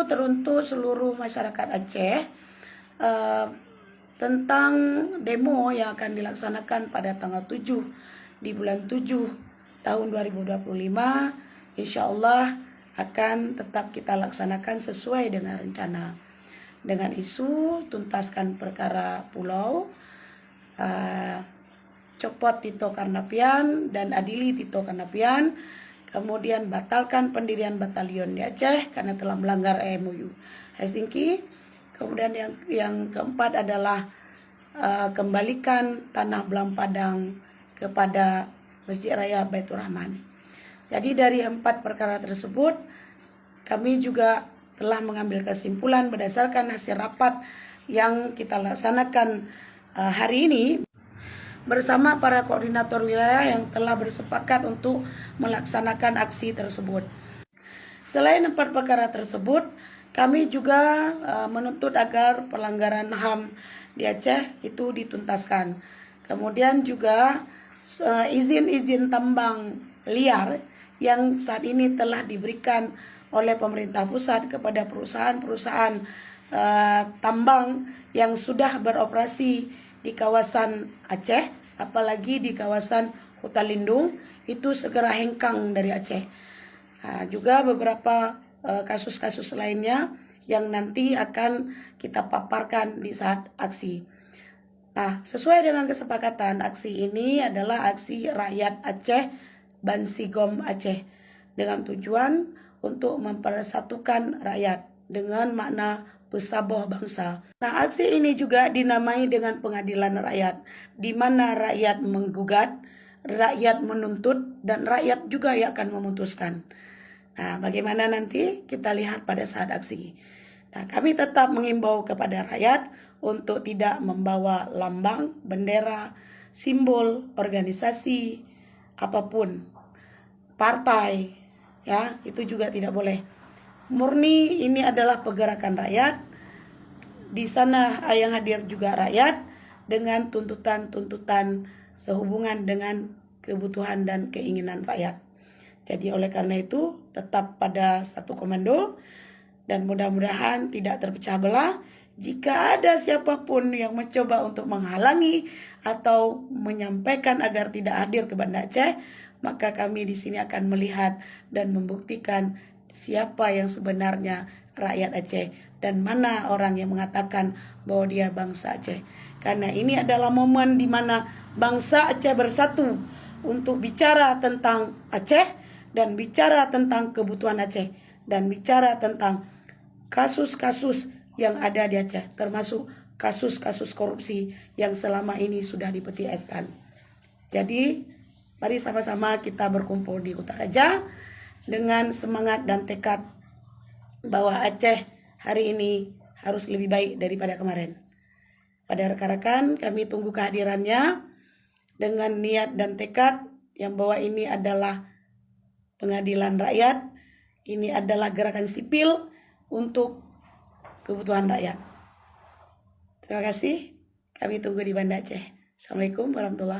teruntuk seluruh masyarakat Aceh tentang demo yang akan dilaksanakan pada tanggal 7 di bulan 7 tahun 2025. Insya Allah akan tetap kita laksanakan sesuai dengan rencana, dengan isu tuntaskan perkara pulau, copot Tito Karnavian dan adili Tito Karnavian, kemudian batalkan pendirian batalion di Aceh karena telah melanggar MOU Helsinki. Kemudian yang keempat adalah kembalikan tanah Belang Padang kepada Masjid Raya Baitur Rahman. Jadi dari 4 perkara tersebut, kami juga telah mengambil kesimpulan berdasarkan hasil rapat yang kita laksanakan hari ini bersama para koordinator wilayah yang telah bersepakat untuk melaksanakan aksi tersebut. Selain 4 perkara tersebut, kami juga menuntut agar pelanggaran HAM di Aceh itu dituntaskan. Kemudian juga izin-izin tambang liar yang saat ini telah diberikan oleh pemerintah pusat kepada perusahaan-perusahaan tambang yang sudah beroperasi di kawasan Aceh, apalagi di kawasan hutan lindung, itu segera hengkang dari Aceh. Juga beberapa kasus-kasus lainnya yang nanti akan kita paparkan di saat aksi. Nah, sesuai dengan kesepakatan, aksi ini adalah aksi rakyat Aceh Bansigom Aceh dengan tujuan untuk mempersatukan rakyat dengan makna pesaboh bangsa. Nah, aksi ini juga dinamai dengan pengadilan rakyat, di mana rakyat menggugat, rakyat menuntut, dan rakyat juga yang akan memutuskan. Nah, bagaimana nanti kita lihat pada saat aksi. Nah, kami tetap mengimbau kepada rakyat untuk tidak membawa lambang, bendera, simbol, organisasi, apapun, partai, ya, itu juga tidak boleh. Murni ini adalah pergerakan rakyat. Di sana yang hadir juga rakyat dengan tuntutan-tuntutan sehubungan dengan kebutuhan dan keinginan rakyat. Jadi oleh karena itu tetap pada satu komando dan mudah-mudahan tidak terpecah belah. Jika ada siapapun yang mencoba untuk menghalangi atau menyampaikan agar tidak hadir ke Banda Aceh, maka kami di sini akan melihat dan membuktikan siapa yang sebenarnya rakyat Aceh dan mana orang yang mengatakan bahwa dia bangsa Aceh. Karena ini adalah momen di mana bangsa Aceh bersatu untuk bicara tentang Aceh dan bicara tentang kebutuhan Aceh dan bicara tentang kasus-kasus yang ada di Aceh, termasuk kasus-kasus korupsi yang selama ini sudah dipeti eskan. Jadi mari sama-sama kita berkumpul di Kutaraja dengan semangat dan tekad bahwa Aceh hari ini harus lebih baik daripada kemarin. Pada rekan-rekan, kami tunggu kehadirannya dengan niat dan tekad yang bahwa ini adalah pengadilan rakyat, ini adalah gerakan sipil untuk kebutuhan rakyat. Terima kasih, kami tunggu di Banda Aceh. Assalamualaikum warahmatullahi wabarakatuh.